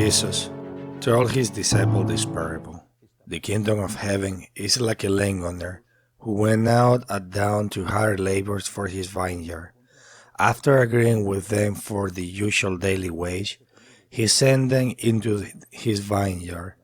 Jesus told his disciples this parable. The kingdom of heaven is like a landowner who went out at dawn to hire laborers for his vineyard. After agreeing with them for the usual daily wage, he sent them into his vineyard.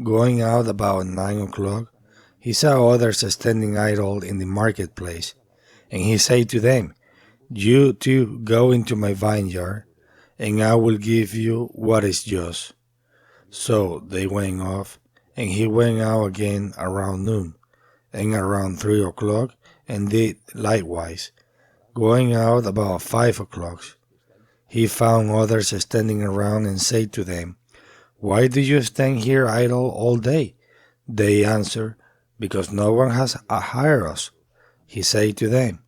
Going out about 9 o'clock, he saw others standing idle in the marketplace, and he said to them, "You too go into my vineyard, and I will give you what is yours." So they went off, and he went out again around noon, and around 3 o'clock, and did likewise. Going out about 5 o'clock, he found others standing around, and said to them, "Why do you stand here idle all day?" They answered, "Because no one has hired us." He said to them,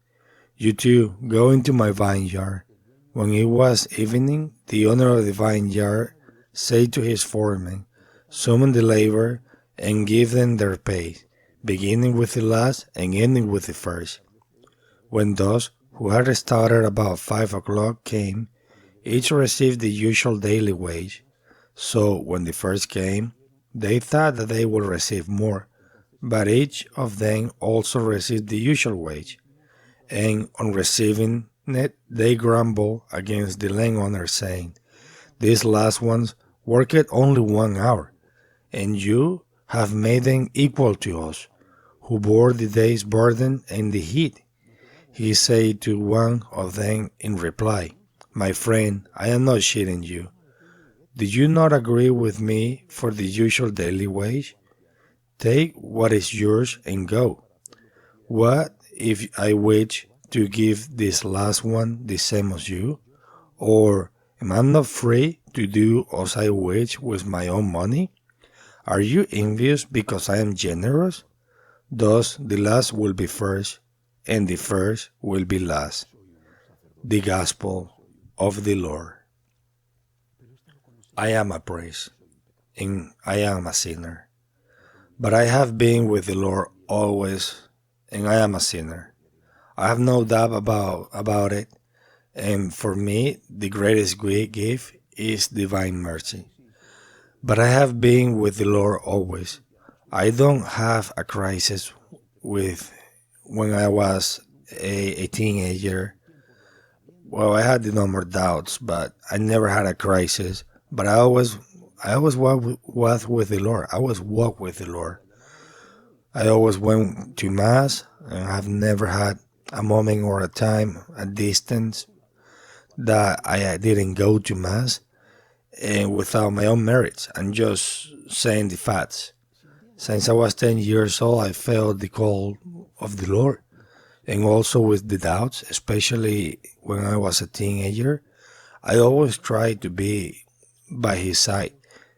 "You too go into my vineyard." When it was evening, the owner of the vineyard said to his foreman, "Summon the labor and give them their pay, beginning with the last and ending with the first." When those who had started about 5 o'clock came, each received the usual daily wage. So when the first came, they thought that they would receive more, but each of them also received the usual wage. And on receiving it, they grumbled against the landowner, saying, "These last ones worked only 1 hour, and you have made them equal to us, who bore the day's burden and the heat." He said to one of them in reply, "My friend, I am not cheating you. Did you not agree with me for the usual daily wage? Take what is yours and go. What if I wish to give this last one the same as you? Or am I not free to do as I wish with my own money? Are you envious because I am generous? Thus the last will be first, and the first will be last." The Gospel of the Lord. I am a priest, and I am a sinner. But I have been with the Lord always, and I am a sinner. I have no doubt about it, and for me, the greatest gift is divine mercy. But I have been with the Lord always. I don't have a crisis with when I was a teenager. Well, I had the number doubts, but I never had a crisis. But I always walked with the Lord. I always walked with the Lord. I always went to Mass, and I've never had a moment or a time, a distance, that I didn't go to Mass, and without my own merits. I'm just saying the facts. Since I was 10 years old, I felt the call of the Lord, and also with the doubts, especially when I was a teenager. I always tried to be by his side.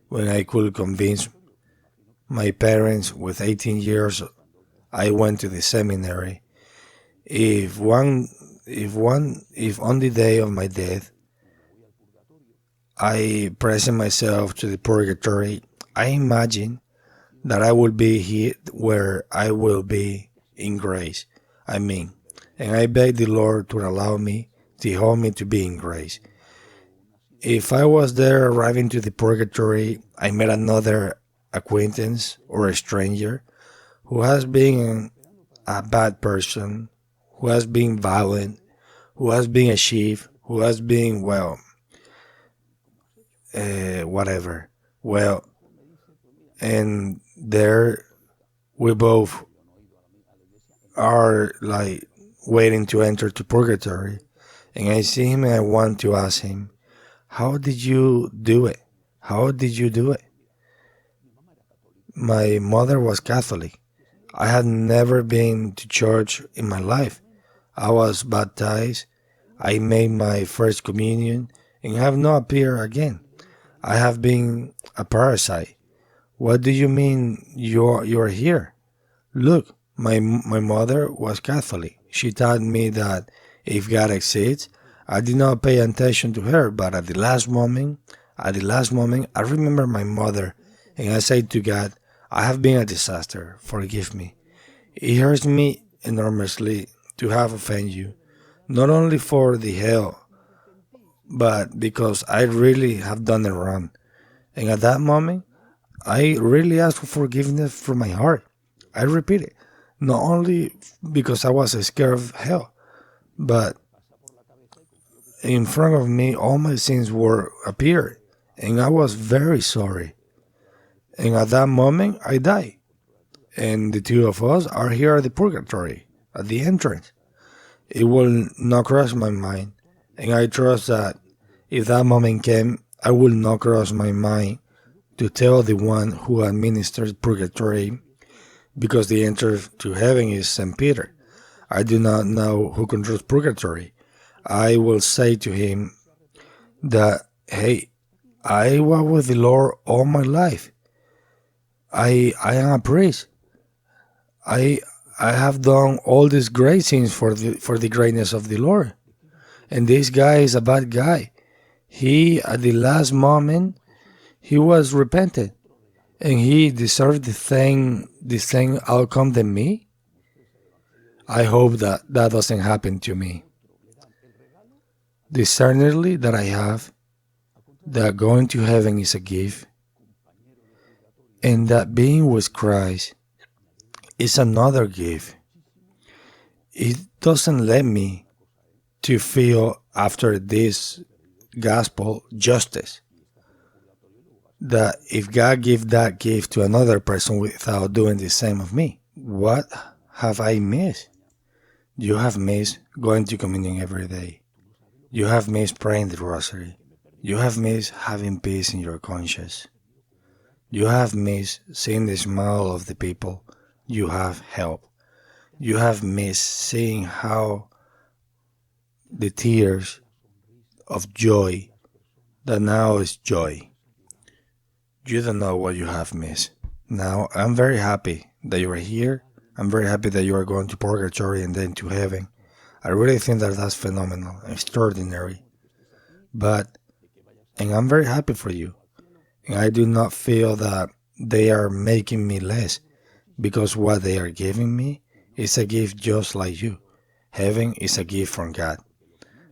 When I could convince my parents with 18 years, I went to the seminary. If on the day of my death, I present myself to the purgatory, I imagine that I will be here where I will be in grace. And I beg the Lord to allow me, to help me to be in grace. If I was there arriving to the purgatory, I met another acquaintance or a stranger who has been a bad person, who has been violent, who has been a thief, who has been, whatever. Well, and there we both are like waiting to enter to purgatory. And I see him and I want to ask him, "How did you do it? How did you do it?" My mother was Catholic. I had never been to church in my life. I was baptized. I made my first communion and have not appeared again. I have been a parasite. "What do you mean you're here?" "Look, my mother was Catholic. She taught me that if God exists, I did not pay attention to her, but at the last moment, I remember my mother, and I said to God, 'I have been a disaster. Forgive me. It hurts me enormously to have offended you, not only for the hell, but because I really have done it wrong. And at that moment, I really asked for forgiveness from my heart. I repeat it, not only because I was scared of hell, but in front of me, all my sins were appeared, and I was very sorry. And at that moment, I died. And the two of us are here at the purgatory, at the entrance. It will not cross my mind, and I trust that if that moment came, I will not cross my mind to tell the one who administers purgatory, because the entrance to heaven is St. Peter. I do not know who controls purgatory. I will say to him that, hey, I was with the Lord all my life. I am a priest. I I have done all these great things for the greatness of the Lord. And this guy is a bad guy. He at the last moment he was repentant and he deserved the same outcome than me. I hope that that doesn't happen to me. The certainty that I have that going to heaven is a gift and that being with Christ is another gift. It doesn't let me to feel after this gospel justice that if God give that gift to another person without doing the same of me, what have I missed? You have missed going to communion every day. You have missed praying the rosary. You have missed having peace in your conscience. You have missed seeing the smile of the people you have helped. You have missed seeing how the tears of joy that now is joy. You don't know what you have missed. Now, I'm very happy that you are here. I'm very happy that you are going to purgatory and then to heaven. I really think that that's phenomenal, extraordinary. And I'm very happy for you. And I do not feel that they are making me less because what they are giving me is a gift just like you. Heaven is a gift from God.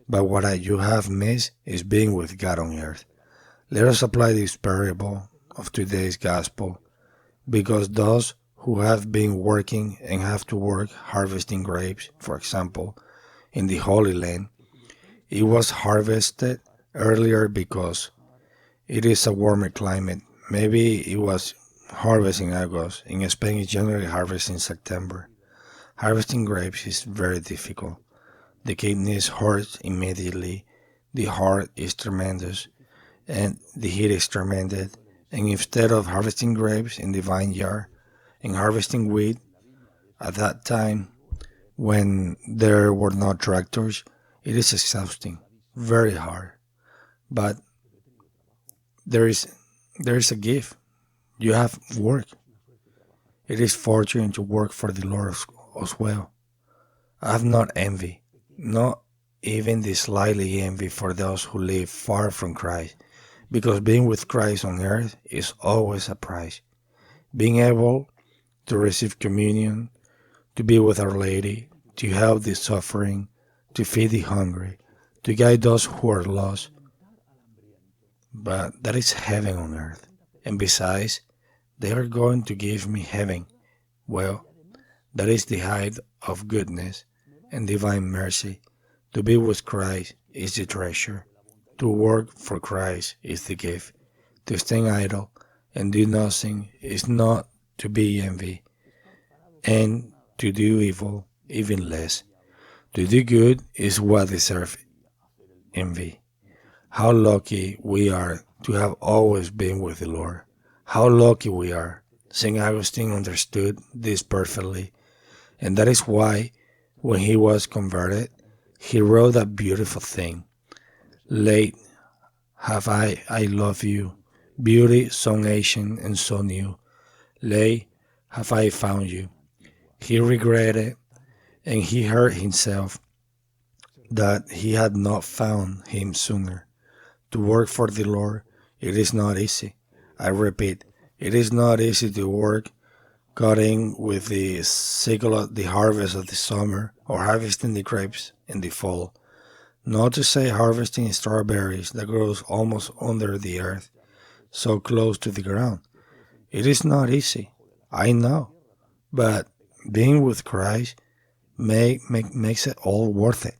But you have missed is being with God on earth. Let us apply this parable of today's gospel because those who have been working and have to work harvesting grapes, for example, in the Holy Land, it was harvested earlier because it is a warmer climate. Maybe it was harvested in August. In Spain, it's generally harvested in September. Harvesting grapes is very difficult. The kidneys hurt immediately. The heart is tremendous, and the heat is tremendous. And instead of harvesting grapes in the vineyard and harvesting wheat, at that time when there were no tractors, it is exhausting, very hard. But there is a gift. You have work. It is fortunate to work for the Lord as well. I have not envy, not even the slightly envy for those who live far from Christ, because being with Christ on earth is always a prize. Being able to receive communion, to be with Our Lady, to help the suffering, to feed the hungry, to guide those who are lost. But that is heaven on earth. And besides, they are going to give me heaven. Well, that is the height of goodness and divine mercy. To be with Christ is the treasure. To work for Christ is the gift. To stand idle and do nothing is not to be envy. And to do evil even less. To do good is what deserves envy. How lucky we are to have always been with the Lord. How lucky we are. St. Augustine understood this perfectly, and that is why, when he was converted, he wrote a beautiful thing. Late have I loved you, beauty so ancient and so new. Late have I found you. He regretted, and he hurt himself that he had not found him sooner. To work for the Lord, it is not easy. I repeat, it is not easy to work cutting with the sickle of the harvest of the summer or harvesting the grapes in the fall. Not to say harvesting strawberries that grows almost under the earth. so close to the ground. It is not easy, I know, but being with Christ makes it all worth it.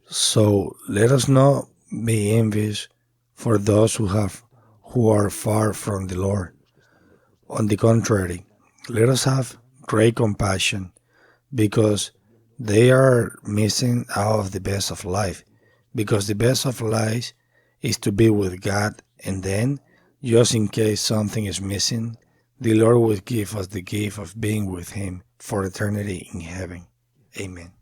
So let us not be envious for those who are far from the Lord. On the contrary, let us have great compassion because they are missing out of the best of life. Because the best of life is to be with God, and then, just in case something is missing, the Lord will give us the gift of being with Him for eternity in heaven. Amen.